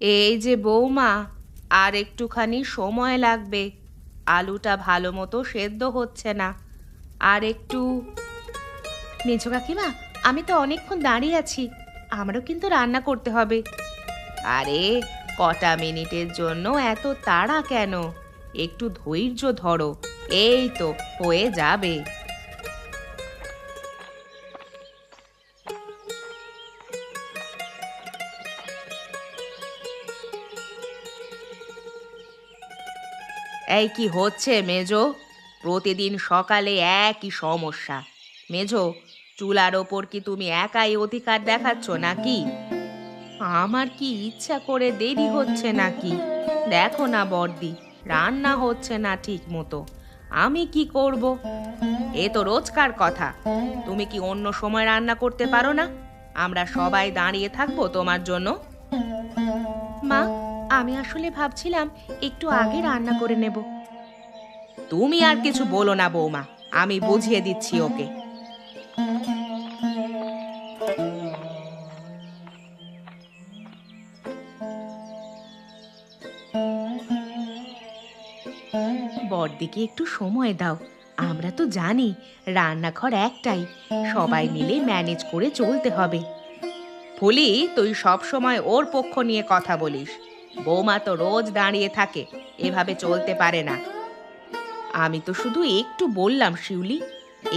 এই যে বৌমা, আর একটুখানি সময় লাগবে। আলুটা ভালো মতো সেদ্ধ হচ্ছে না। আর একটু। মেঝো কাকিমা, আমি তো অনেকক্ষণ দাঁড়িয়ে আছি, আমারও কিন্তু রান্না করতে হবে। আরে, কটা মিনিটের জন্য এত তাড়া কেন? একটু ধৈর্য ধরো, এই তো হয়ে যাবে। এই কি হচ্ছে মেজো? প্রতিদিন সকালে একই সমস্যা। মেজো, চুলার ওপর কি তুমি একাই অধিকার দেখাচ্ছ নাকি? আমার কি ইচ্ছা করে দেরি হচ্ছে নাকি? দেখো না বর্দি, রান্না হচ্ছে না ঠিক মতো। আমি কি করব? এ তো রোজকার কথা। তুমি কি অন্য সময় রান্না করতে পারো না? আমরা সবাই দাঁড়িয়ে থাকবো তোমার জন্য। মা, আমি আসলে ভাবছিলাম একটু আগে রান্না করে নেব। তুমি আর কিছু বলো না বৌমা, আমি বুঝিয়ে দিচ্ছি ওকে। বড়দিকে একটু সময় দাও। আমরা তো জানি রান্নাঘর একটাই, সবাই মিলে ম্যানেজ করে চলতে হবে। ফুলি, তুই সব সময় ওর পক্ষ নিয়ে কথা বলিস। বৌমা তো রোজ দাঁড়িয়ে থাকে, এভাবে চলতে পারে না। আমি তো শুধু একটু বললাম শিউলি,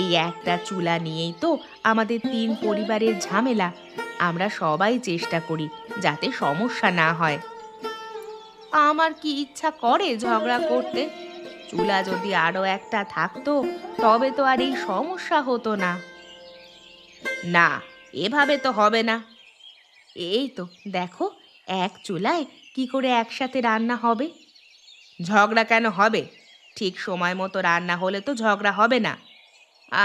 এই একটা চুলা নিয়েই তো আমাদের তিন পরিবারের ঝামেলা। আমরা সবাই চেষ্টা করি যাতে সমস্যা না হয়। আমার কি ইচ্ছা করে ঝগড়া করতে? চুলা যদি আরো একটা থাকতো, তবে তো আর এই সমস্যা হতো না। না, এভাবে তো হবে না। এই তো দেখো, এক চুলায় কি করে একসাথে রান্না হবে? ঝগড়া কেন হবে? ঠিক সময় মতো রান্না হলে তো ঝগড়া হবে না।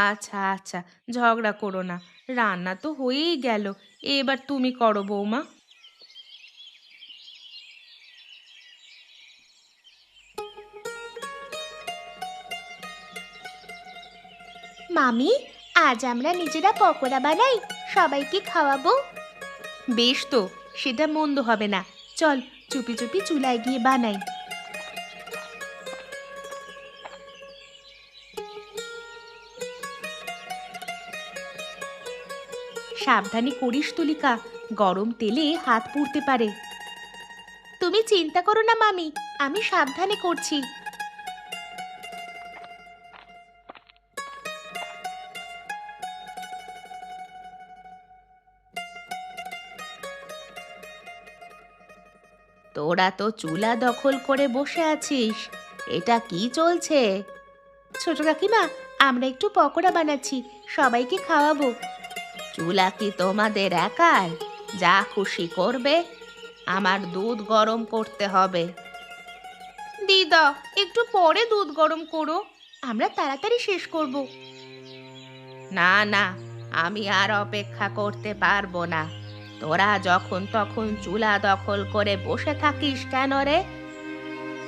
আচ্ছা আচ্ছা, ঝগড়া করো না। রান্না তো হয়েই গেল, এবার তুমি করো বৌমা। মামি, আজ আমরা নিজেরা পকোড়া বানাই, সবাইকে খাওয়াবো। বেশ তো, সেটা মন্দ হবে না। চল, চুপি চুপি চুলায় গিয়ে বানাই। সাবধানে করিস তুলিকা, গরম তেলে হাত পুড়তে পারে। তুমি চিন্তা করো না মামি, আমি সাবধানে করছি। তোরা তো চুলা দখল করে বসে আছিস, এটা কি চলছে? ছোট কাকিমা, আমরা একটু পকোড়া বানাচ্ছি, সবাইকে খাওয়াবো। চুলা কি তোমাদের একার? যা খুশি করবে। আমার দুধ গরম করতে হবে। দিদা, একটু পরে দুধ গরম করো, আমরা তাড়াতাড়ি শেষ করব। না না, আমি আর অপেক্ষা করতে পারবো না। তোরা যখন তখন চুলা দখল করে বসে থাকিস কেন রে?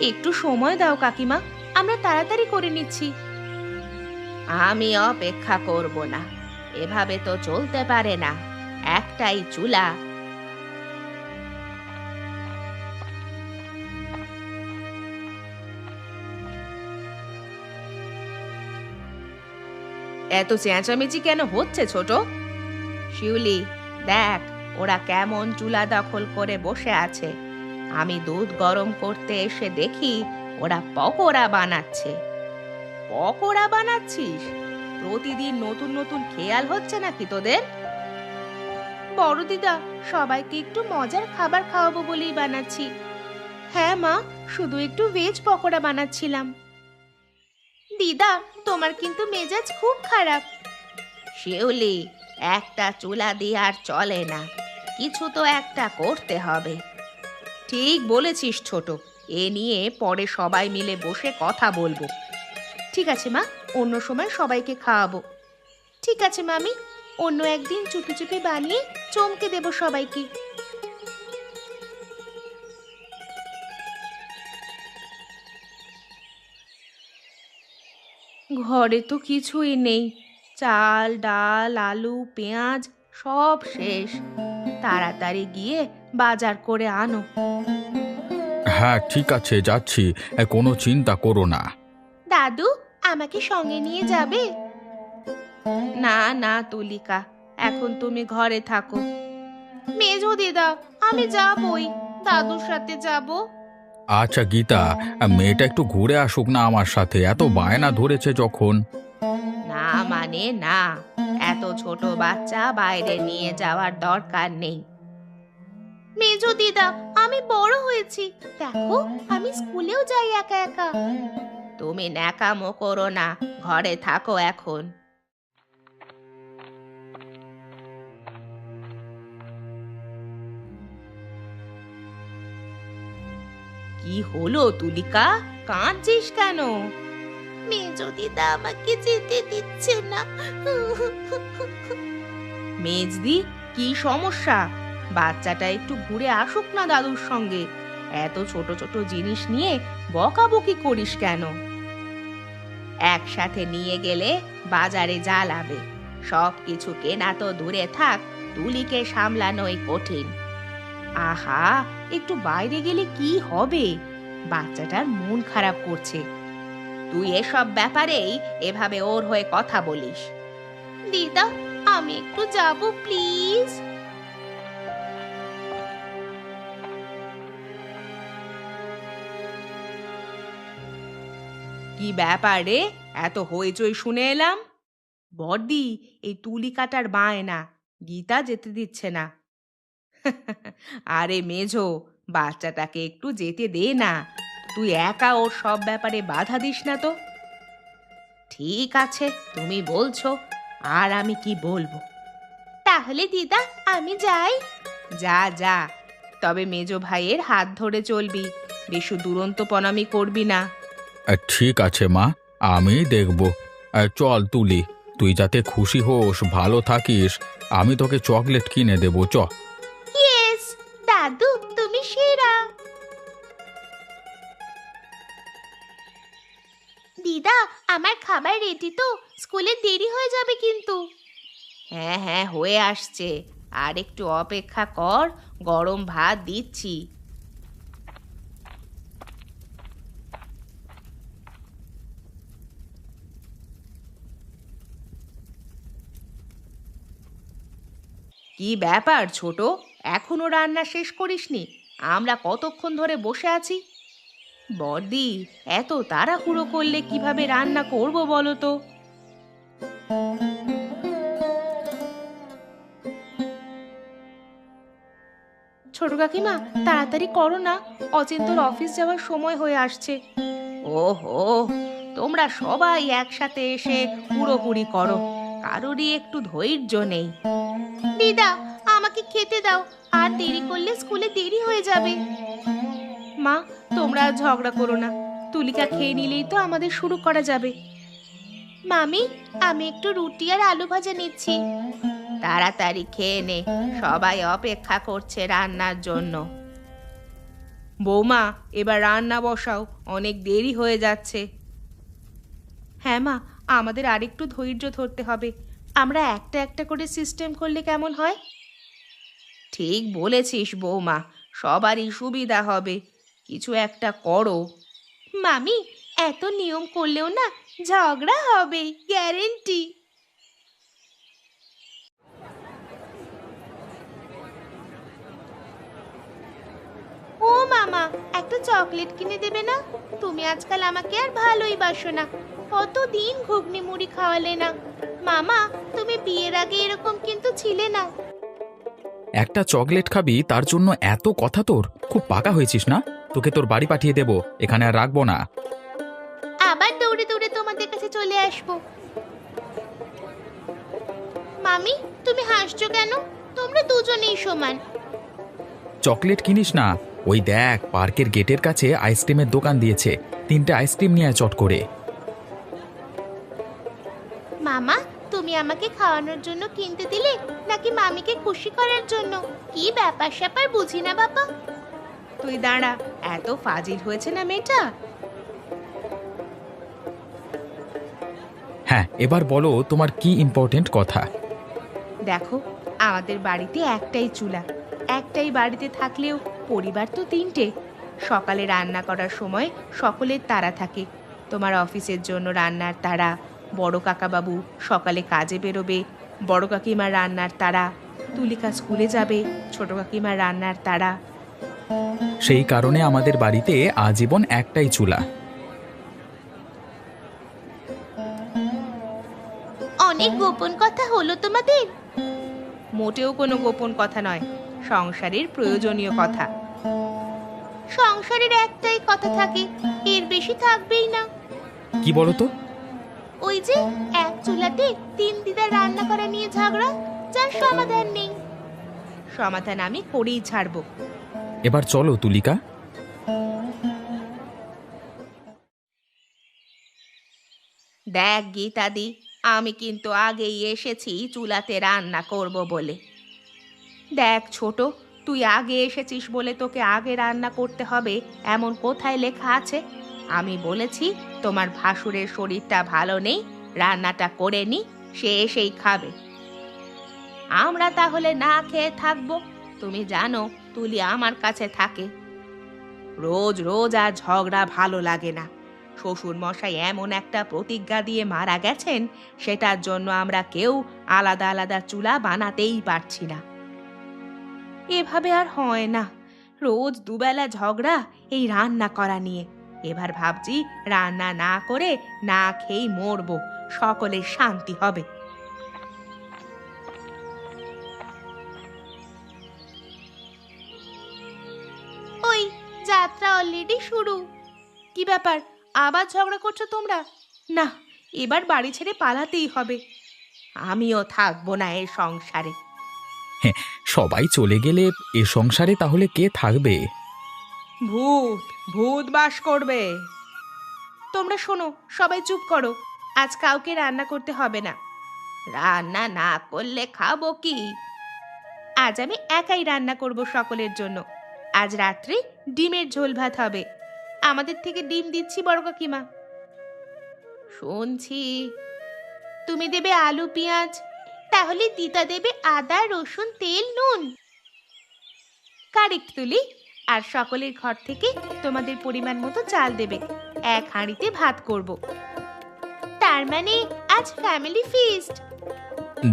একটু সময় দাও কাকিমা, আমরা তাড়াতাড়ি করে নিচ্ছি। আমি অপেক্ষা করব না, এভাবে তো চলতে পারে না। একটাই চুলা। এত চেঁচামেচি কেন হচ্ছে ছোট? শিউলি, দেখ ওরা কেমন চুলা দখল করে বসে আছে। আমি দুধ গরম করতে এসে দেখি ওরা পকোড়া বানাচ্ছে। পকোড়া বানাচ্ছিস? প্রতিদিন নতুন নতুন খেয়াল হচ্ছে নাকি তোদের? বড় দিদা, সবাইকে একটু মজার খাবার খাওয়াবো বলেই বানাচ্ছি। হ্যাঁ মা, শুধু একটু ভেজ পকোড়া বানাচ্ছিলাম। দিদা, তোমার কিন্তু মেজাজ খুব খারাপ। শিউলি, একটা চুলা দিয়ে আর চলে না, কিছু তো একটা করতে হবে। ঠিক বলেছিস ছোট, এ নিয়ে পরে সবাই মিলে বসে কথা বলবো। ঠিক আছে মা, অন্য সময় সবাইকে খাওয়াবো। ঠিক আছে মামি, অন্য একদিন চুপি চুপি বানিয়ে চমকে দেব সবাইকে। ঘরে তো কিছুই নেই। চাল ডাল আলু পেঁয়াজ সব শেষ। তাড়াতাড়ি গিয়ে বাজার করে আনো। হ্যাঁ ঠিক আছে, যাচ্ছি। কোনো চিন্তা করো না। দাদু, আমাকে সঙ্গে নিয়ে যাবে? না না তুলিকা, এখন তুমি ঘরে থাকো। মেজো দিদা, আমি যাবই, দাদুর সাথে যাব। আচ্ছা গীতা, মেয়েটা একটু ঘুরে আসুক না আমার সাথে, এত বায়না ধরেছে যখন। না মানে না, এত ছোট বাচ্চা বাইরে নিয়ে যাওয়ার দরকার নেই। মেজো দিদা, আমি বড় হয়েছি, দেখো আমি স্কুলেও যাই একা একা। তুমি ন্যাকামো করো না, ঘরে থাকো এখন। কি হলো তুলিকা, কাঁদছিস কেন? মেজো দিদা আমাকে যেতে দিচ্ছে না। মেজদি, কি সমস্যা? বাচ্চাটা একটু ঘুরে আসুক না দাদুর সঙ্গে। এত ছোট ছোট জিনিস নিয়ে বকাবকি করিস কেন? একসাথে নিয়ে গেলে বাজারে জ্বালাবে। সব কিছু কেনা তো দূরে থাক, তুলিকে সামলানোই কঠিন। আহা, একটু বাইরে গেলে কি হবে? বাচ্চাটার মন খারাপ করছে। তুই এসব ব্যাপারেই এভাবে ওর হয়ে কথা বলিস? দিদা, আমি একটু যাব প্লিজ। কি ব্যাপার রে, এত হইচই শুনে এলাম? বড়দি, এই তুলিকাটার বায়না, গীতা যেতে দিচ্ছে না। আরে মেজো, বাচ্চাটাকে একটু যেতে দে না, তুই একা ওর সব ব্যাপারে বাধা দিস না তো। ঠিক আছে, তুমি বলছো, আর আমি কি বলবো? তাহলে দিদা আমি যাই। যা যা, তবে মেজো ভাইয়ের হাত ধরে চলবি, বেশি দুরন্তপনামি করবি না। ঠিক আছে মা, আমি দেখব। চল তুলি, তুই যাতে খুশি হোস, ভালো থাকিস, আমি তোকে চকলেট কিনে দেবো। চ। ইয়েস, দাদু তুমি সেরা। দিদা, আমার খাবার রেডি তো, স্কুলে দেরি হয়ে যাবে কিন্তু। হ্যাঁ হ্যাঁ, হয়ে আসছে, আর একটু অপেক্ষা কর, গরম ভাত দিচ্ছি। কি ব্যাপার ছোট, এখনো রান্না শেষ করিসনি? আমরা কতক্ষণ ধরে বসে আছি। বড়দি, এত তাড়াহুড়ো করলে কিভাবে রান্না করব বলো তো? ছোট কাকিমা, তাড়াতাড়ি করো না, অচিন্তর অফিস যাওয়ার সময় হয়ে আসছে। ওহো, তোমরা সবাই একসাথে এসে হুড়োহুড়ি করো, কারোরই একটু ধৈর্য নেই। দিদা, আমাকে খেতে দাও, আর দেরি করলে স্কুলে দেরি হয়ে যাবে। মা, তোমরা আর ঝগড়া করো না, তুলিকা খেয়ে নিলেই তো আমাদের শুরু করা যাবে। মামি, আমি একটু রুটি আর আলু ভাজা নিচ্ছি। তাড়াতাড়ি খেয়ে নে, সবাই অপেক্ষা করছে রান্নার জন্য। বৌমা, এবার রান্না বসাও, অনেক দেরি হয়ে যাচ্ছে। হ্যাঁ মা, আমাদের আরেকটু ধৈর্য ধরতে হবে। আমরা একটা একটা করে সিস্টেম করলে কেমন হয়? ঠিক বলেছিস বৌমা, সবারই সুবিধা হবে, কিছু একটা করো। মামি, এত নিয়ম করলেও না ঝগড়া হবে, গ্যারেন্টি। ও মামা, একটা চকলেট কিনে দেবে না? তুমি আজকাল আমাকে আর ভালোই বাসো না, কতদিন ঘুগনি মুড়ি খাওয়ালে না। মামা, তুমি বিয়ের আগে এরকম কিন্তু ছিলে না। একটা চকলেট খাবি তার জন্য এত কথা? তোর খুব পাকা হয়েছিস না? তোকে তোর বাড়ি পাঠিয়ে দেবো, এখানে আর রাখবো না। আবার দৌড়ে দৌড়ে তোমাদের কাছে চলে আসবো। মামি, তুমি হাসছো কেন? তোমরা দুজনেই সমান। চকলেট কিনিস না, ওই দেখ পার্কের গেটের কাছে আইসক্রিমের দোকান দিয়েছে, 3টে আইসক্রিম নিয়ে আয় চট করে। মামা, তুমি আমাকে খাওয়ানোর জন্য কিনতে দিলে নাকি মামিকে খুশি করার জন্য? কি ব্যাপার স্যাপার বুঝি না বাবা। তুই দাঁড়া, এত ফাজিল হয়েছে না মেয়েটা। হ্যাঁ, এবার বলো তোমার কি ইম্পর্টেন্ট কথা। দেখো, আমাদের বাড়িতে একটাই চুলা, একটাই বাড়িতে থাকলেও পরিবার তো তিনটে। সকালে রান্না করার সময় সকলের তাড়া থাকে। তোমার অফিসের জন্য রান্নার তাড়া, বড় কাকাবাবু সকালে কাজে বেরোবে, বড় কাকিমার রান্নার তাড়া, তুলিকা স্কুলে যাবে, ছোট কাকিমার রান্নার তাড়া। সেই কারণে আমাদের বাড়িতে আজীবন একটাই চুলা। অনেক গোপন কথা হলো তোমাদের। মোটেও কোনো গোপন কথা নয়, সংসারের প্রয়োজনীয় কথা। সংসারের একটাই কথা থাকে, এর বেশি থাকবেই না। কি বলো তো? ওই যে এক চুলাতে তিন দিদা রান্না করা নিয়ে ঝগড়া, যার সমাধান নেই। সমাধান আমি করেই ছাড়বো। এবার চলো তুলিকা। দেখ গীতাদি, আমি কিন্তু আগেই এসেছি চুলাতে রান্না করব বলে। দেখ ছোট, তুই আগে এসেছিস বলে তোকে আগে রান্না করতে হবে এমন কোথায় লেখা আছে? আমি বলেছি তোমার ভাসুরের শরীরটা ভালো নেই, রান্নাটা করে নি, সে এসেই খাবে। আমরা তাহলে না খেয়ে থাকবো? তুমি জানো তুলি আমার কাছে থাকে। রোজ রোজ আর ঝগড়া ভালো লাগে না। শ্বশুর মশাই এমন একটা প্রতিজ্ঞা দিয়ে মারা গেছেন, সেটার জন্য আমরা কেউ আলাদা আলাদা চুলা বানাতেই পারছি না। এভাবে আর হয় না, রোজ দুবেলা ঝগড়া এই রান্না করা নিয়ে। এবার ভাবছি রান্না না করে না খেয়েই মরবো, সকলের শান্তি হবে। ওই যাত্রা অলরেডি শুরু। কি ব্যাপার, আবার ঝগড়া করছো তোমরা? না, এবার বাড়ি ছেড়ে পালাতেই হবে। আমিও থাকবো না এই সংসারে। সবাই চলে গেলে এ সংসারে তাহলে কে থাকবে? ভূত, ভূত বাস করবে। তোমরা শোনো, সবাই চুপ করো। আজ কাউকে রান্না করতে হবে না। রান্না না করলে খাবো কি? আজ আমি একাই রান্না করব সকলের জন্য। আজ রাত্রে ডিমের ঝোল ভাত হবে। আমাদের থেকে ডিম দিচ্ছি বড় কাকিমা। শুনছি তুমি দেবে আলু পেঁয়াজ, তাহলে দিদা দেবে আদা রসুন তেল নুন। কারেক্ট তুলি। আর সকলের ঘর থেকে তোমাদের পরিমাণ মতো চাল দেবে। এক হাঁড়িতে ভাত করব। তার মানে আজ ফ্যামিলি ফিস্ট।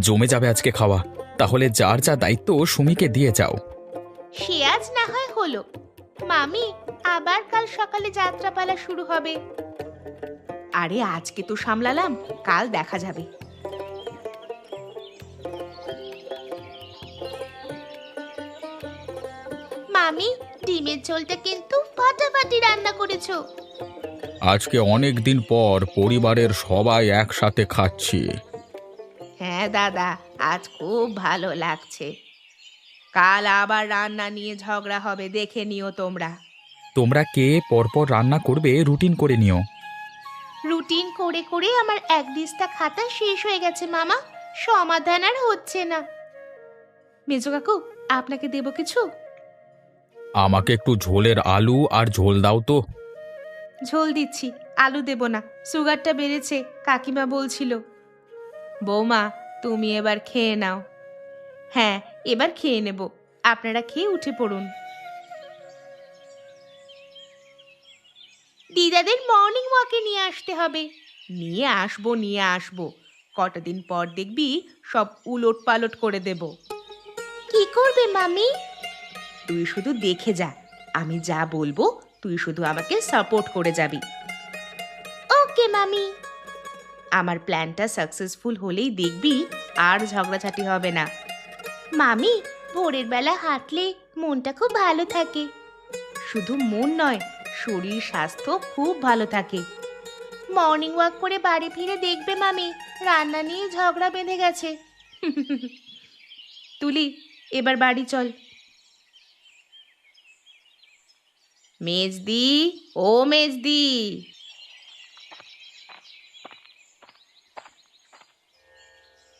জমে যাবে আজকে খাওয়া। তাহলে যার যা দায়িত্ব সুমিকে দিয়ে যাও। সে আজ না হয় হলো। মামি, আবার কাল সকালে যাত্রাপালা শুরু হবে। আরে আজকে তো সামলালাম, কাল দেখা যাবে। মামি, ডিমের ঝোলটা কিন্তু ফাটাফাটি রান্না করেছো। আজকে অনেক দিন পর পরিবারের সবাই একসাথে খাচ্ছি। হ্যাঁ দাদা, আজ খুব ভালো লাগছে। কাল আবার রান্না নিয়ে ঝগড়া হবে, দেখে নিও তোমরা। তোমরা কে পরপর রান্না করবে রুটিন করে নিও। রুটিন করে করে আমার এক দিস্তা খাতা শেষ হয়ে গেছে মামা, সমাধান আর হচ্ছে না। মেজো কাকু, আপনাকে দেব কিছু? আমাকে একটু ঝোলের আলু আর ঝোল দাও তো। ঝোল দিচ্ছি, আলু দেব না, সুগারটা বেড়েছে, কাকিমা বলছিল। বৌমা, তুমি এবার খেয়ে নাও। হ্যাঁ, এবার খেয়ে নেব। আপনারা খেয়ে উঠে পড়ুন। দিদাদের মর্নিং ওয়াকে নিয়ে আসতে হবে। নিয়ে আসবো, নিয়ে আসবো। কটা দিন পর দেখবি সব উলট পালট করে দেব। কি করবে মামি? তুই শুধু দেখে যা, আমি যা বলবো তুই শুধু আমাকে সাপোর্ট করে যাবি। ওকে মামি। আমার প্ল্যানটা সাকসেসফুল হলেই দেখবি আর ঝগড়াঝাটি হবে না। মামি, ভোরের বেলা হাঁটলে মনটা খুব ভালো থাকে। শুধু মন নয়, শরীর স্বাস্থ্য খুব ভালো থাকে। মর্নিং ওয়াক করে বাড়ি ফিরে দেখবে মামি রান্না নিয়ে ঝগড়া বেঁধে গেছে। তুলি, এবার বাড়ি চল। মেজদি, ও মেজদি।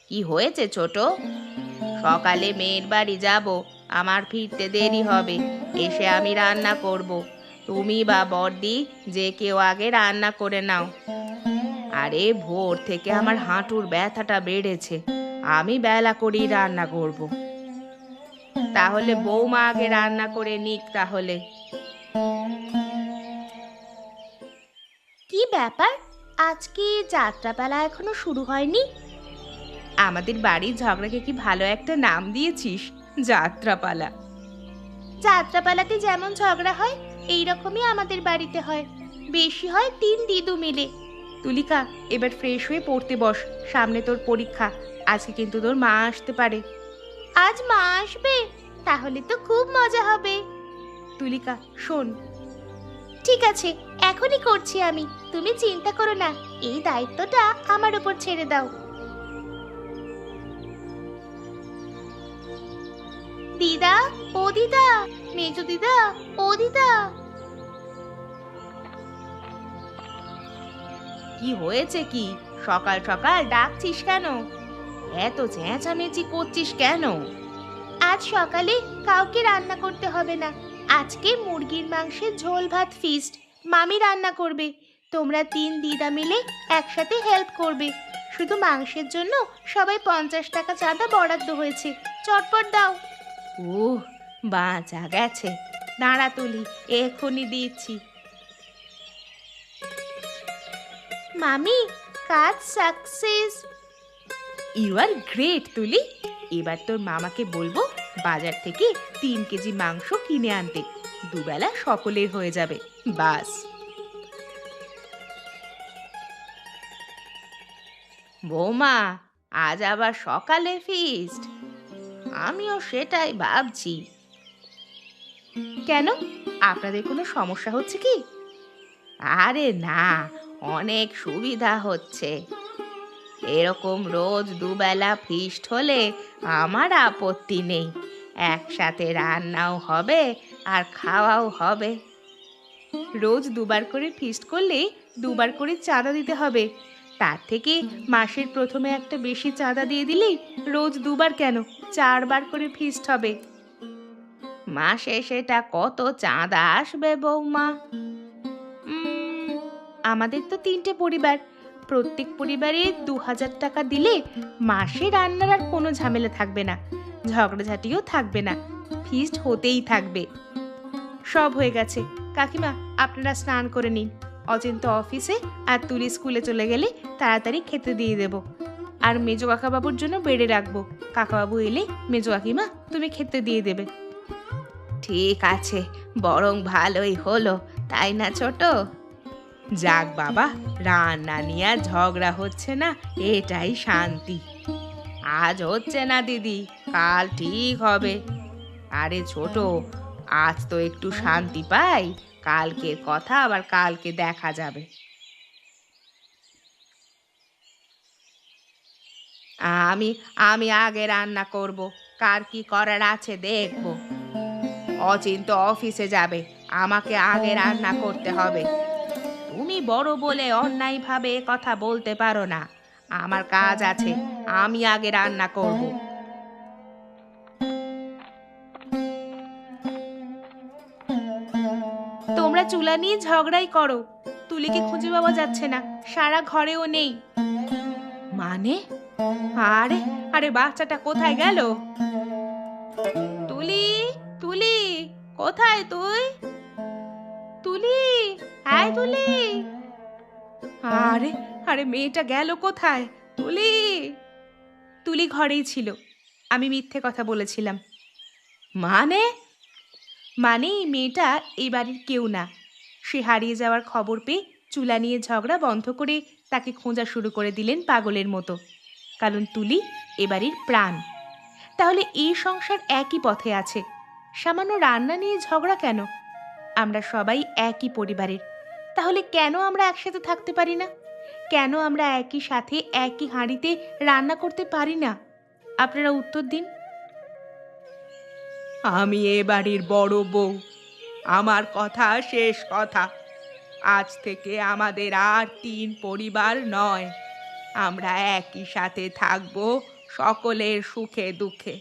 কি হয়েছে ছোট? সকালে মেয়ের বাড়ি যাব, আমার ফিরতে দেরি হবে। এসে আমি রান্না করব। তুমি বা বড়দি যে কেউ আগে রান্না করে নাও। আরে ভোর থেকে আমার হাঁটুর ব্যথাটা বেড়েছে, আমি বেলা করেই রান্না করব। তাহলে বৌমা আগে রান্না করে নিক তাহলে। কি ব্যাপার, আজকে যাত্রাপালা এখনো শুরু হয়নি? আমাদের বাড়ির ঝগড়াকে কি ভালো একটা নাম দিয়েছিস, যাত্রাপালা। যাত্রাপালাতে যেমন ঝগড়া হয় এই রকমই আমাদের বাড়িতে হয়, বেশি হয় 3 দিদু মিলে। তুলিকা, এবার ফ্রেশ হয়ে পড়তে বস, সামনে তোর পরীক্ষা। আজকে কিন্তু তোর মা আসতে পারে। আজ মা আসবে? তাহলে তো খুব মজা হবে। তুলিকা শোন, ঠিক আছে, এখনই করছি আমি, তুমি চিন্তা করো না, এই দায়িত্বটা আমার উপর ছেড়ে দাও। দিদা, ও দিদা, মেজো দিদা, ও দিদা। কি হয়েছে কি? সকাল সকাল ডাকছিস কেন? এত চেঁচামেচি করছিস কেন? আজ সকালে কাউকে রান্না করতে হবে না, আজকে মুরগির মাংসের ঝোল ভাত ফিস্ট, মামি রান্না করবে। তোমরা 3 দিদা মিলে একসাথে হেল্প করবে। শুধু মাংসের জন্য সবাই 50 টাকা চাঁদা বরাদ্দ হয়েছে, চটপট দাও। বাঁচা গেছে, দাঁড়া তুলি, এক্ষুনি দিচ্ছি। মামি, কাজ সাকসেস। ইউ আর গ্রেট তুলি। এবার তোর মামাকে বলবো বাজার থেকে 3 কেজি মাংস কিনে আনতে, দুবেলা সকলের হয়ে যাবে, বাস। বৌমা, আজ আবার সকালে ফিস্ট? আমিও সেটাই ভাবছি। কেন, আপনাদের কোনো সমস্যা হচ্ছে কি? আরে না, অনেক সুবিধা হচ্ছে। এরকম রোজ দুবেলা ফিস্ট হলে আমার আপত্তি নেই, একসাথে রান্নাও হবে আর খাওয়াও হবে। রোজ 2বার করে ফিস্ট করলে 2বার করে চাঁদা দিতে হবে, তার থেকে মাসের প্রথমে একটা বেশি চাঁদা দিয়ে দিলেই রোজ 2বার কেন 4বার করে ফিস্ট হবে। মাসে সেটা কত চাঁদা আসবে বৌমা? আমাদের তো 3টে পরিবার, প্রত্যেক পরিবারে 2000 টাকা দিলে মাসে রান্নার আর কোনো ঝামেলা থাকবে না, ঝগড়াঝাটিও থাকবে না, ফিস্ট হতেই থাকবে। সব হয়ে গেছে কাকিমা, আপনারা স্নান করে নিন। অচিন্ত অফিসে আর তুলি স্কুলে চলে গেলে তাড়াতাড়ি খেতে দিয়ে দেব। আর মেজো কাকাবাবুর জন্য বেড়ে রাখবো, কাকাবাবু এলে মেজো কাকিমা তুমি খেতে দিয়ে দেবে। ঠিক আছে, বরং ভালোই হলো, তাই না ছোট? যাক বাবা, রান্না নিয়ে আর ঝগড়া হচ্ছে না, এটাই শান্তি। আজ হচ্ছে না দিদি, কাল ঠিক হবে। আরে ছোট, আজ তো একটু শান্তি পাই, কালকের কথা আবার কালকে দেখা যাবে। আমি আমি আগে রান্না করব, কার কি করার আছে দেখব। অচিন্ত অফিসে যাবে, আমাকে আগে রান্না করতে হবে। তুমি বড় বলে অন্যায়ভাবে এ কথা বলতে পারো না, আমার কাজ আছে, আমি আগে রান্না করব। তোমরা চুলা নিয়ে ঝগড়াই করো, তুলিকে খুঁজে পাওয়া যাচ্ছে না, সারা ঘরেও নেই। মানে? আরে আরে বাচ্চাটা কোথায় গেল? তুলি, তুলি, কোথায় তুই? তুলি, আয় তুলি। আরে আরে মেয়েটা গেল কোথায়? তুলি। তুলি ঘরেই ছিল, আমি মিথ্যে কথা বলেছিলাম। মানে? মানে এই মেয়েটা এই বাড়ির কেউ না, সে হারিয়ে যাওয়ার খবর পেয়ে চুলা নিয়ে ঝগড়া বন্ধ করে তাকে খোঁজা শুরু করে দিলেন পাগলের মতো, কারণ তুলি এ বাড়ির প্রাণ। তাহলে এই সংসার একই পথে আছে, সামান্য রান্না নিয়ে ঝগড়া কেন? আমরা সবাই একই পরিবারের, তাহলে কেন আমরা একসাথে থাকতে পারি না? কেন আমরা একই সাথে একই হাঁড়িতে রান্না করতে পারি না? আপনারা উত্তর দিন। আমি এ বাড়ির বড় বউ, আমার কথা শেষ কথা। আজ থেকে আমাদের আর 3 পরিবার নয়, আমরা একই সাথে থাকবো সকলের সুখে দুঃখে।